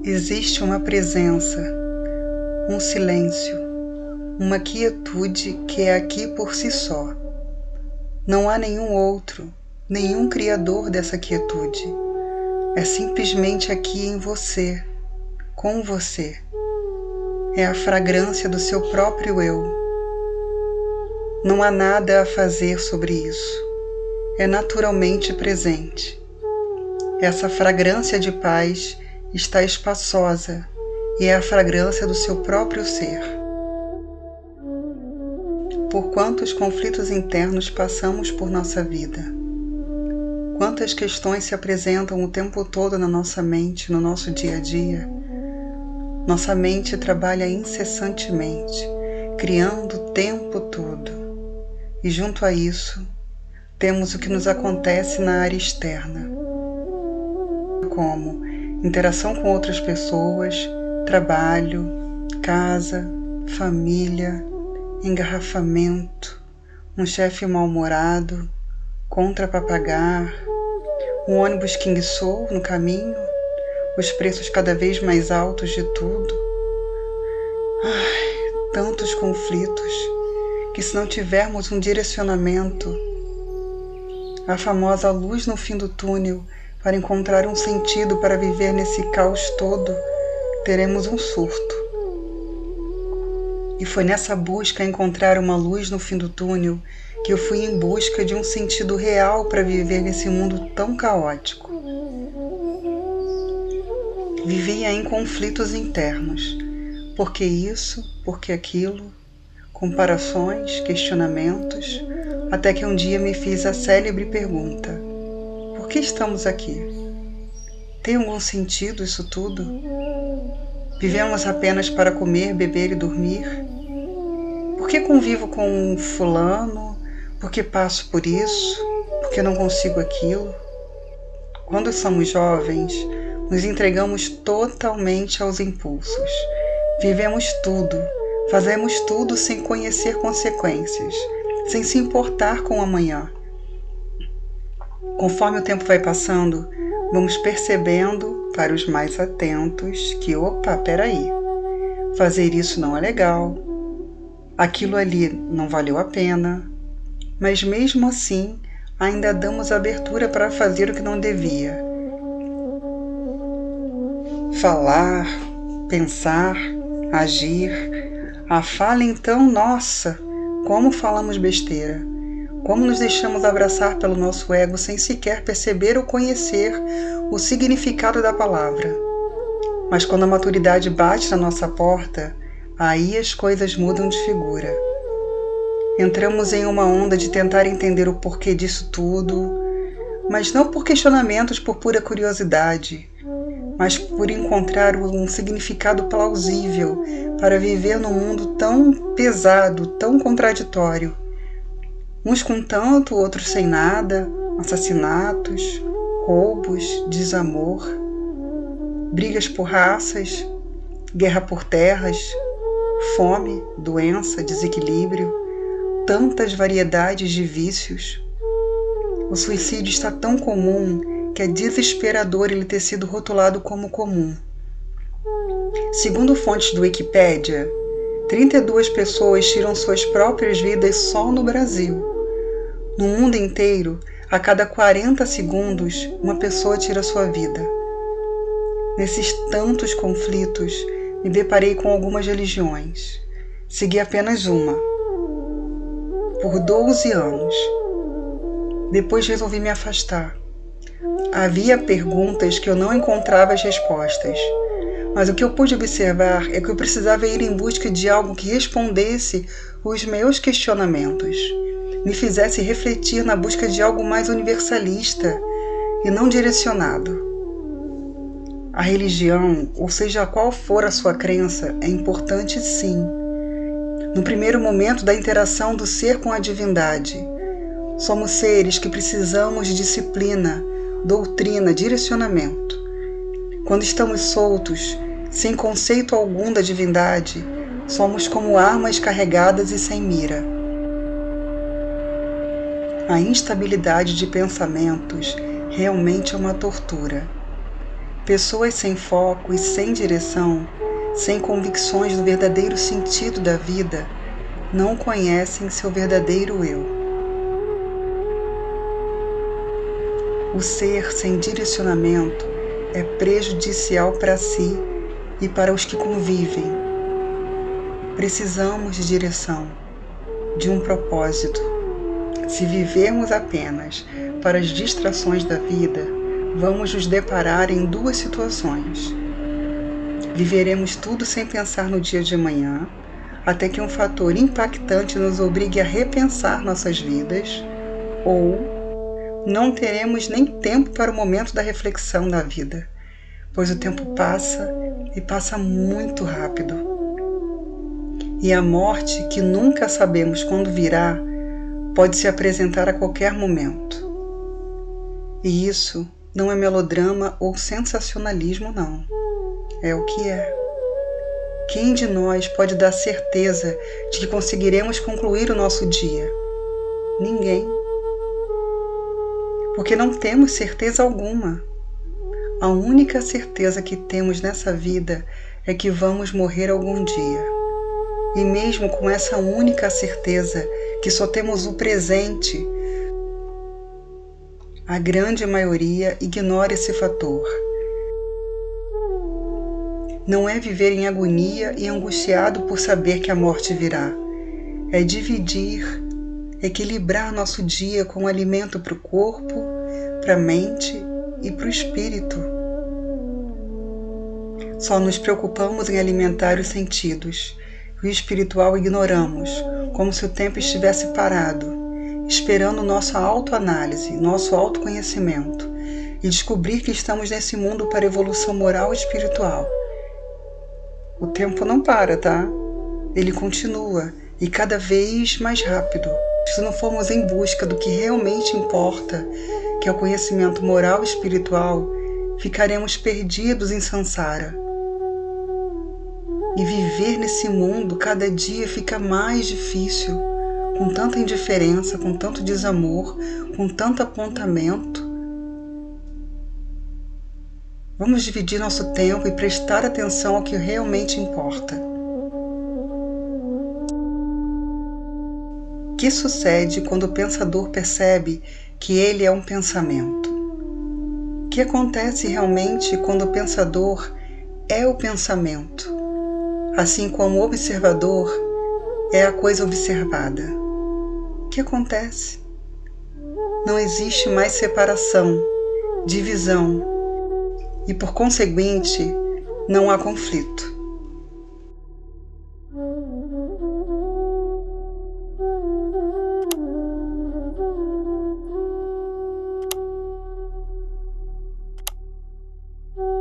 Existe uma presença, um silêncio, uma quietude que é aqui por si só. Não há nenhum outro, nenhum criador dessa quietude. É simplesmente aqui em você, com você. É a fragrância do seu próprio eu. Não há nada a fazer sobre isso. É naturalmente presente. Essa fragrância de paz está espaçosa e é a fragrância do seu próprio ser. Por quantos conflitos internos passamos por nossa vida? Quantas questões se apresentam o tempo todo na nossa mente, no nosso dia a dia? Nossa mente trabalha incessantemente, criando o tempo todo. E junto a isso, temos o que nos acontece na área externa, como interação com outras pessoas, trabalho, casa, família, engarrafamento, um chefe mal-humorado, contra pra pagar, um ônibus que enguiçou no caminho, os preços cada vez mais altos de tudo. Ai, tantos conflitos que, se não tivermos um direcionamento, a famosa luz no fim do túnel, para encontrar um sentido para viver nesse caos todo, teremos um surto. E foi nessa busca a encontrar uma luz no fim do túnel que eu fui em busca de um sentido real para viver nesse mundo tão caótico. Vivia em conflitos internos. Por que isso? Por que aquilo? Comparações, questionamentos, até que um dia me fiz a célebre pergunta: por que estamos aqui? Tem algum sentido isso tudo? Vivemos apenas para comer, beber e dormir? Por que convivo com um fulano? Por que passo por isso? Por que não consigo aquilo? Quando somos jovens, nos entregamos totalmente aos impulsos. Vivemos tudo, fazemos tudo sem conhecer consequências, sem se importar com o amanhã. Conforme o tempo vai passando, vamos percebendo, para os mais atentos, que, peraí, fazer isso não é legal, aquilo ali não valeu a pena, mas mesmo assim, ainda damos abertura para fazer o que não devia. Falar, pensar, agir. A fala então, nossa, como falamos besteira. Como nos deixamos abraçar pelo nosso ego sem sequer perceber ou conhecer o significado da palavra. Mas quando a maturidade bate na nossa porta, aí as coisas mudam de figura. Entramos em uma onda de tentar entender o porquê disso tudo, mas não por questionamentos por pura curiosidade, mas por encontrar um significado plausível para viver num mundo tão pesado, tão contraditório. Uns com tanto, outros sem nada, assassinatos, roubos, desamor, brigas por raças, guerra por terras, fome, doença, desequilíbrio, tantas variedades de vícios. O suicídio está tão comum que é desesperador ele ter sido rotulado como comum. Segundo fontes do Wikipedia, 32 pessoas tiram suas próprias vidas só no Brasil. No mundo inteiro, a cada 40 segundos, uma pessoa tira sua vida. Nesses tantos conflitos, me deparei com algumas religiões. Segui apenas uma, por 12 anos. Depois resolvi me afastar. Havia perguntas que eu não encontrava as respostas. Mas o que eu pude observar é que eu precisava ir em busca de algo que respondesse os meus questionamentos, me fizesse refletir na busca de algo mais universalista e não direcionado. A religião, ou seja qual for a sua crença, é importante sim. No primeiro momento da interação do ser com a divindade, somos seres que precisamos de disciplina, doutrina, direcionamento. Quando estamos soltos, sem conceito algum da divindade, somos como armas carregadas e sem mira. A instabilidade de pensamentos realmente é uma tortura. Pessoas sem foco e sem direção, sem convicções do verdadeiro sentido da vida, não conhecem seu verdadeiro eu. O ser sem direcionamento é prejudicial para si e para os que convivem. Precisamos de direção, de um propósito. Se vivermos apenas para as distrações da vida, vamos nos deparar em duas situações. Viveremos tudo sem pensar no dia de amanhã, até que um fator impactante nos obrigue a repensar nossas vidas, ou não teremos nem tempo para o momento da reflexão da vida, pois o tempo passa e passa muito rápido. E a morte, que nunca sabemos quando virá, pode se apresentar a qualquer momento. E isso não é melodrama ou sensacionalismo, não. É o que é. Quem de nós pode dar certeza de que conseguiremos concluir o nosso dia? Ninguém. Porque não temos certeza alguma. A única certeza que temos nessa vida é que vamos morrer algum dia. E mesmo com essa única certeza, que só temos o presente, a grande maioria ignora esse fator. Não é viver em agonia e angustiado por saber que a morte virá. É dividir, equilibrar nosso dia com alimento para o corpo, para a mente e para o espírito. Só nos preocupamos em alimentar os sentidos. O espiritual ignoramos, como se o tempo estivesse parado, esperando nossa autoanálise, nosso autoconhecimento e descobrir que estamos nesse mundo para evolução moral e espiritual. O tempo não para, tá? Ele continua e cada vez mais rápido. Se não formos em busca do que realmente importa, que é o conhecimento moral e espiritual, ficaremos perdidos em samsara. E viver nesse mundo cada dia fica mais difícil, com tanta indiferença, com tanto desamor, com tanto apontamento. Vamos dividir nosso tempo e prestar atenção ao que realmente importa. O que sucede quando o pensador percebe que ele é um pensamento? O que acontece realmente quando o pensador é o pensamento? Assim como o observador é a coisa observada. O que acontece? Não existe mais separação, divisão e, por conseguinte, não há conflito.